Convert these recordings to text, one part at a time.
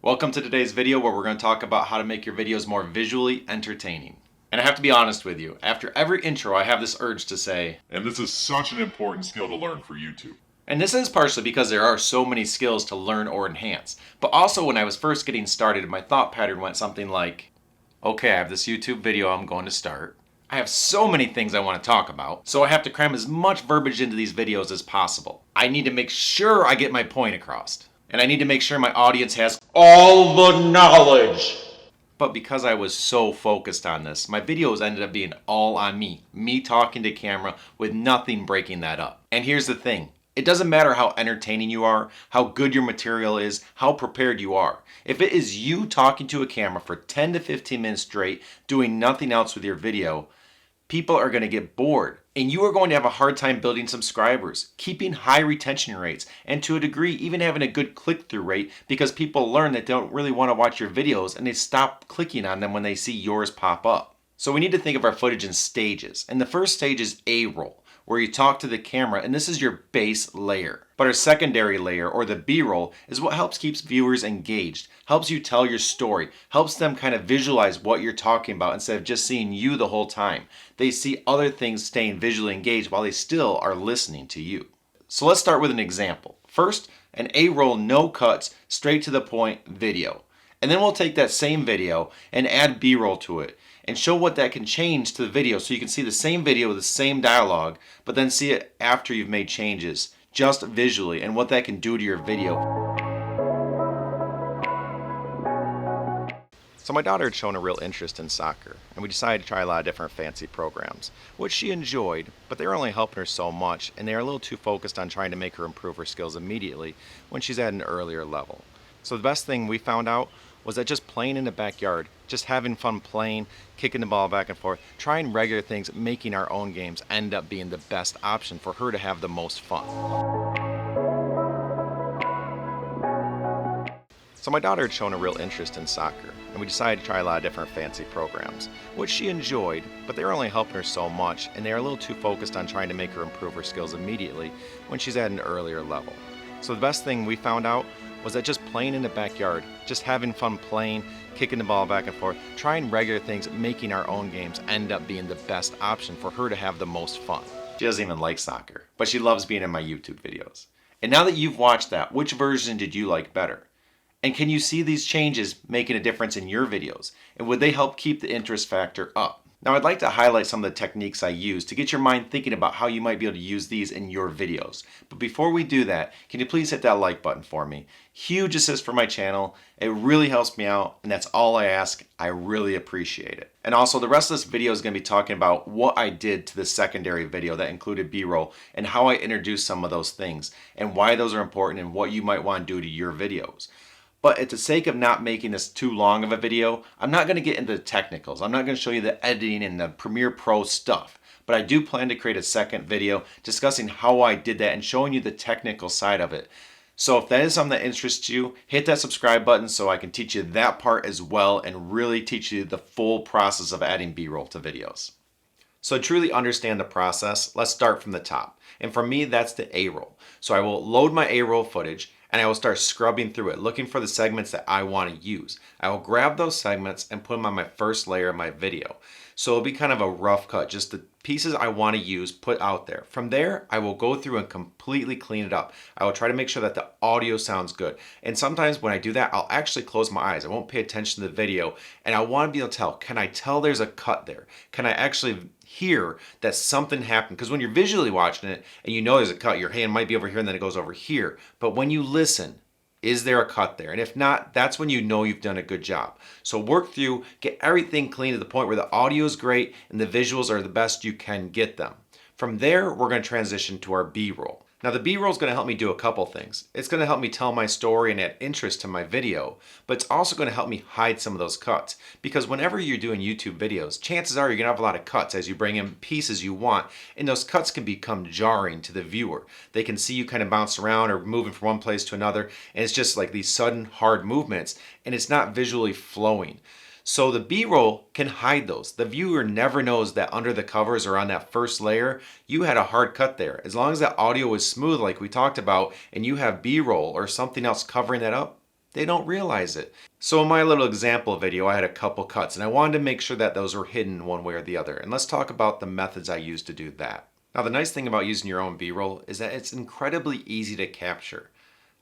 Welcome to today's video where we're going to talk about how to make your videos more visually entertaining. And I have to be honest with you, after every intro I have this urge to say, and this is such an important skill to learn for YouTube. And this is partially because there are so many skills to learn or enhance. But also when I was first getting started, my thought pattern went something like, okay, I have this YouTube video I'm going to start. I have so many things I want to talk about, so I have to cram as much verbiage into these videos as possible. I need to make sure I get my point across. And I need to make sure my audience has all the knowledge. But because I was so focused on this, my videos ended up being all on me talking to camera with nothing breaking that up. And here's the thing, it doesn't matter how entertaining you are, how good your material is, how prepared you are. If it is you talking to a camera for 10 to 15 minutes straight, doing nothing else with your video, people are going to get bored. And you are going to have a hard time building subscribers, keeping high retention rates, and to a degree even having a good click-through rate because people learn that they don't really want to watch your videos and they stop clicking on them when they see yours pop up. So we need to think of our footage in stages. And the first stage is A-roll, where you talk to the camera, and this is your base layer. But our secondary layer, or the B-roll, is what helps keeps viewers engaged, helps you tell your story, helps them kind of visualize what you're talking about instead of just seeing you the whole time. They see other things staying visually engaged while they still are listening to you. So let's start with an example. First, an A-roll, no cuts, straight to the point video. And then we'll take that same video and add B-roll to it and show what that can change to the video so you can see the same video with the same dialogue, but then see it after you've made changes, just visually, and what that can do to your video. So my daughter had shown a real interest in soccer, and we decided to try a lot of different fancy programs, which she enjoyed, but they were only helping her so much, and they are a little too focused on trying to make her improve her skills immediately when she's at an earlier level. So the best thing we found out was that just playing in the backyard, just having fun playing, kicking the ball back and forth, trying regular things, making our own games end up being the best option for her to have the most fun. So my daughter had shown a real interest in soccer, and we decided to try a lot of different fancy programs, which she enjoyed, but they were only helping her so much, and they are a little too focused on trying to make her improve her skills immediately when she's at an earlier level. So the best thing we found out was that just playing in the backyard, just having fun playing, kicking the ball back and forth, trying regular things, making our own games end up being the best option for her to have the most fun. She doesn't even like soccer, but she loves being in my YouTube videos. And now that you've watched that, which version did you like better? And can you see these changes making a difference in your videos? And would they help keep the interest factor up? Now I'd like to highlight some of the techniques I use to get your mind thinking about how you might be able to use these in your videos. But before we do that, can you please hit that like button for me? Huge assist for my channel. It really helps me out, and that's all I ask. I really appreciate it. And also the rest of this video is going to be talking about what I did to the secondary video that included B-roll and how I introduced some of those things and why those are important and what you might want to do to your videos. But at the sake of not making this too long of a video, I'm not going to get into the technicals. I'm not going to show you the editing and the Premiere Pro stuff. But I do plan to create a second video discussing how I did that and showing you the technical side of it. So if that is something that interests you, hit that subscribe button so I can teach you that part as well and really teach you the full process of adding B-roll to videos. So to truly understand the process, let's start from the top. And for me, that's the A-roll. So I will load my A-roll footage and I will start scrubbing through it, looking for the segments that I want to use. I will grab those segments and put them on my first layer of my video. So it'll be kind of a rough cut, just the pieces I want to use put out there. From there, I will go through and completely clean it up. I will try to make sure that the audio sounds good. And sometimes when I do that, I'll actually close my eyes. I won't pay attention to the video, and I want to be able to tell, can I tell there's a cut there? Can I actually hear that something happened? Because when you're visually watching it and you know there's a cut, your hand might be over here and then it goes over here. But when you listen, is there a cut there? And if not, that's when you know you've done a good job. So work through, get everything clean to the point where the audio is great and the visuals are the best you can get them. From there, we're going to transition to our B-roll. Now the B-roll is going to help me do a couple things. It's going to help me tell my story and add interest to my video, but it's also going to help me hide some of those cuts. Because whenever you're doing YouTube videos, chances are you're going to have a lot of cuts as you bring in pieces you want, and those cuts can become jarring to the viewer. They can see you kind of bounce around or moving from one place to another, and it's just like these sudden hard movements, and it's not visually flowing. So the B-roll can hide those. The viewer never knows that under the covers or on that first layer, you had a hard cut there. As long as that audio is smooth like we talked about and you have B-roll or something else covering that up, they don't realize it. So in my little example video, I had a couple cuts and I wanted to make sure that those were hidden one way or the other. And let's talk about the methods I used to do that. Now, the nice thing about using your own B-roll is that it's incredibly easy to capture.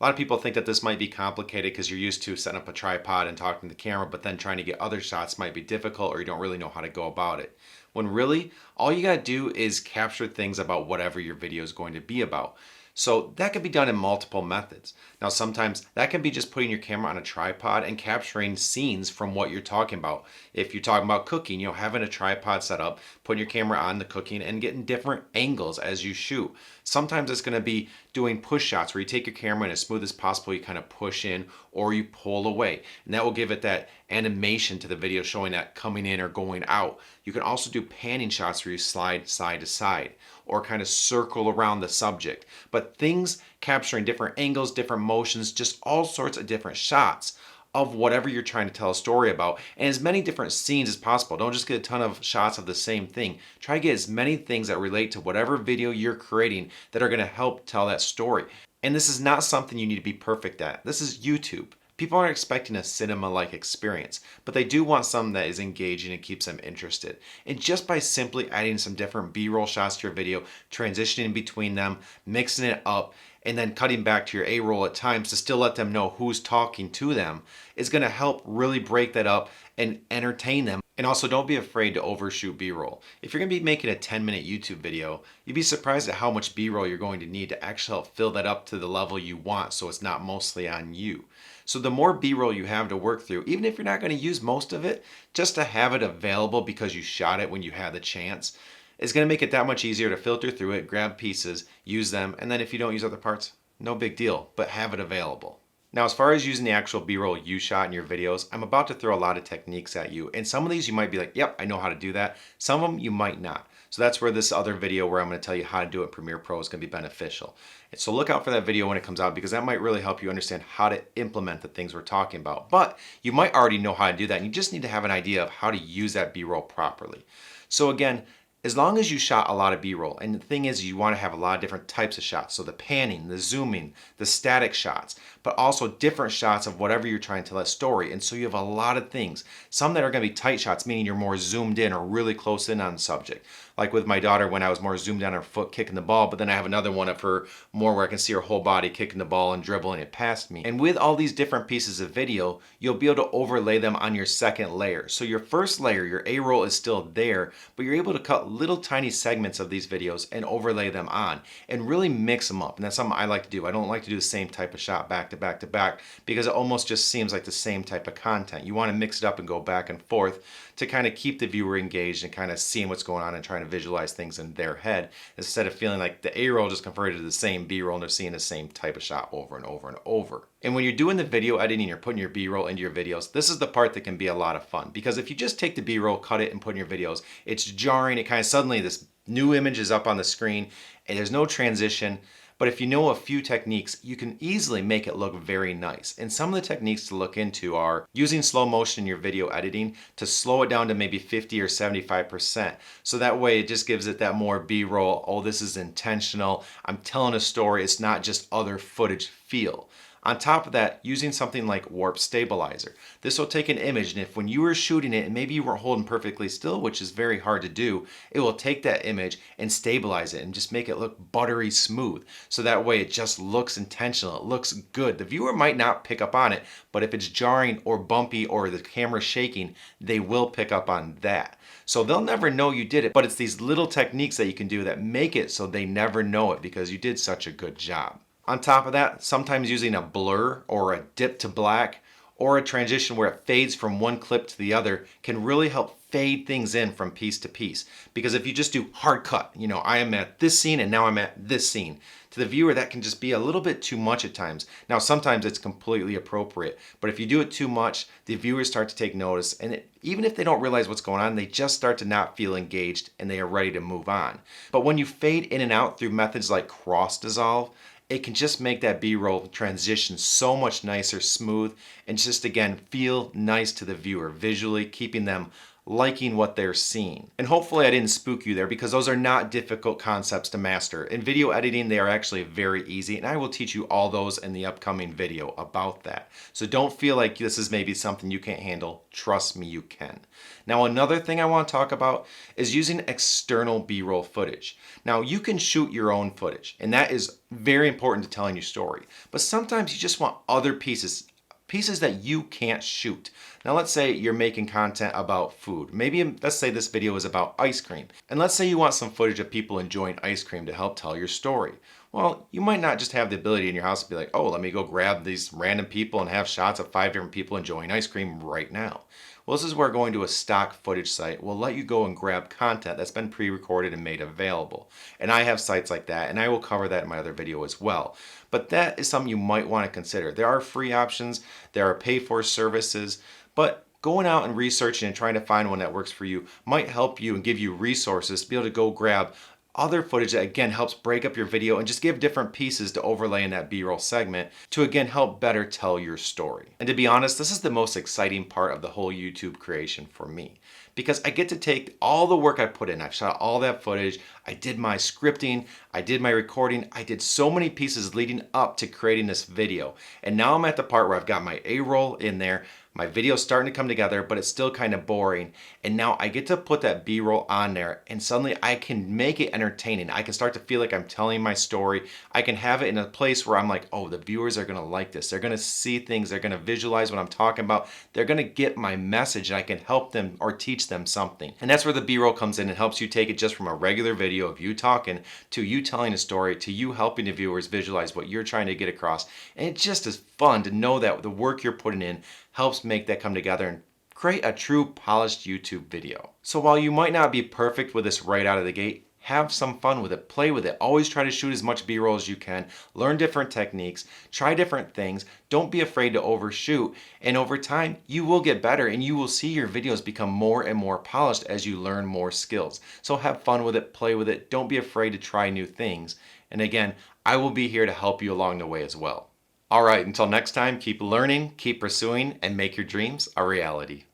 A lot of people think that this might be complicated because you're used to setting up a tripod and talking to the camera, but then trying to get other shots might be difficult or you don't really know how to go about it. When really, all you gotta do is capture things about whatever your video is going to be about. So that can be done in multiple methods. Now, sometimes that can be just putting your camera on a tripod and capturing scenes from what you're talking about. If you're talking about cooking, having a tripod set up, putting your camera on the cooking and getting different angles as you shoot. Sometimes it's going to be doing push shots where you take your camera and as smooth as possible, you kind of push in or you pull away. And that will give it that animation to the video showing that coming in or going out. You can also do panning shots where you slide side to side or kind of circle around the subject. But things capturing different angles, different motions, just all sorts of different shots of whatever you're trying to tell a story about, and as many different scenes as possible. Don't just get a ton of shots of the same thing. Try to get as many things that relate to whatever video you're creating that are going to help tell that story. And this is not something you need to be perfect at. This is YouTube. People aren't expecting a cinema-like experience, but they do want something that is engaging and keeps them interested. And just by simply adding some different B-roll shots to your video, transitioning between them, mixing it up, and then cutting back to your A-roll at times to still let them know who's talking to them is going to help really break that up and entertain them. And also, don't be afraid to overshoot B-roll. If you're going to be making a 10-minute YouTube video, you'd be surprised at how much B-roll you're going to need to actually help fill that up to the level you want so it's not mostly on you. So the more B-roll you have to work through, even if you're not going to use most of it, just to have it available because you shot it when you had the chance, is going to make it that much easier to filter through it, grab pieces, use them, and then if you don't use other parts, no big deal, but have it available. Now, as far as using the actual B-roll you shot in your videos, I'm about to throw a lot of techniques at you. And some of these you might be like, yep, I know how to do that. Some of them you might not. So that's where this other video where I'm going to tell you how to do it in Premiere Pro is going to be beneficial. And so look out for that video when it comes out because that might really help you understand how to implement the things we're talking about. But you might already know how to do that and you just need to have an idea of how to use that B-roll properly. So again, as long as you shot a lot of B-roll, and the thing is you want to have a lot of different types of shots, so the panning, the zooming, the static shots, but also different shots of whatever you're trying to tell a story, and so you have a lot of things. Some that are going to be tight shots, meaning you're more zoomed in or really close in on the subject. Like with my daughter when I was more zoomed in on her foot kicking the ball, but then I have another one of her more where I can see her whole body kicking the ball and dribbling it past me. And with all these different pieces of video, you'll be able to overlay them on your second layer. So your first layer, your A-roll is still there, but you're able to cut little tiny segments of these videos and overlay them on and really mix them up. And that's something I like to do. I don't like to do the same type of shot back to back to back because it almost just seems like the same type of content. You want to mix it up and go back and forth to kind of keep the viewer engaged and kind of seeing what's going on and trying to visualize things in their head instead of feeling like the A-roll just converted to the same B-roll and they're seeing the same type of shot over and over and over. And when you're doing the video editing, you're putting your B-roll into your videos, this is the part that can be a lot of fun because if you just take the B-roll, cut it and put in your videos, it's jarring. It kind of suddenly this new image is up on the screen and there's no transition. But if you know a few techniques, you can easily make it look very nice. And some of the techniques to look into are using slow motion in your video editing to slow it down to maybe 50 or 75%. So that way it just gives it that more B-roll, oh, this is intentional, I'm telling a story, it's not just other footage feel. On top of that, using something like warp stabilizer. This will take an image and if when you were shooting it and maybe you weren't holding perfectly still, which is very hard to do, it will take that image and stabilize it and just make it look buttery smooth. So that way it just looks intentional, it looks good. The viewer might not pick up on it, but if it's jarring or bumpy or the camera shaking, they will pick up on that. So they'll never know you did it, but it's these little techniques that you can do that make it so they never know it because you did such a good job. On top of that, sometimes using a blur or a dip to black or a transition where it fades from one clip to the other can really help fade things in from piece to piece. Because if you just do hard cut, I am at this scene and now I'm at this scene. To the viewer, that can just be a little bit too much at times. Now, sometimes it's completely appropriate, but if you do it too much, the viewers start to take notice and even if they don't realize what's going on, they just start to not feel engaged and they are ready to move on. But when you fade in and out through methods like cross dissolve, it can just make that B-roll transition so much nicer, smooth, and just again, feel nice to the viewer, visually keeping them liking what they're seeing. And hopefully I didn't spook you there, because those are not difficult concepts to master. In video editing, they are actually very easy, and I will teach you all those in the upcoming video about that. So don't feel like this is maybe something you can't handle. Trust me, you can. Now, another thing I want to talk about is using external B-roll footage. Now, you can shoot your own footage, and that is very important to telling your story. But sometimes you just want other pieces that you can't shoot. Now let's say you're making content about food. Maybe let's say this video is about ice cream. And let's say you want some footage of people enjoying ice cream to help tell your story. Well, you might not just have the ability in your house to be like, oh, let me go grab these random people and have shots of 5 different people enjoying ice cream right now. Well, this is where going to a stock footage site will let you go and grab content that's been pre-recorded and made available. And I have sites like that, and I will cover that in my other video as well. But that is something you might want to consider. There are free options, there are pay-for services, but going out and researching and trying to find one that works for you might help you and give you resources to be able to go grab other footage that again helps break up your video and just give different pieces to overlay in that B-roll segment to again help better tell your story. And to be honest, this is the most exciting part of the whole YouTube creation for me, because I get to take all the work I put in. I've shot all that footage, I did my scripting, I did my recording, I did so many pieces leading up to creating this video. And now I'm at the part where I've got my A-roll in there, my video's starting to come together, but it's still kind of boring. And now I get to put that B-roll on there, and suddenly I can make it entertaining. I can start to feel like I'm telling my story. I can have it in a place where I'm like, oh, the viewers are gonna like this. They're gonna see things, they're gonna visualize what I'm talking about. They're gonna get my message, and I can help them or teach them something. And that's where the B-roll comes in and helps you take it just from a regular video of you talking to you telling a story, to you helping the viewers visualize what you're trying to get across. And it just is fun to know that the work you're putting in helps make that come together and create a true polished YouTube video. So while you might not be perfect with this right out of the gate, have some fun with it, play with it. Always try to shoot as much B-roll as you can, learn different techniques, try different things. Don't be afraid to overshoot. And over time, you will get better and you will see your videos become more and more polished as you learn more skills. So have fun with it, play with it. Don't be afraid to try new things. And again, I will be here to help you along the way as well. All right, until next time, keep learning, keep pursuing, and make your dreams a reality.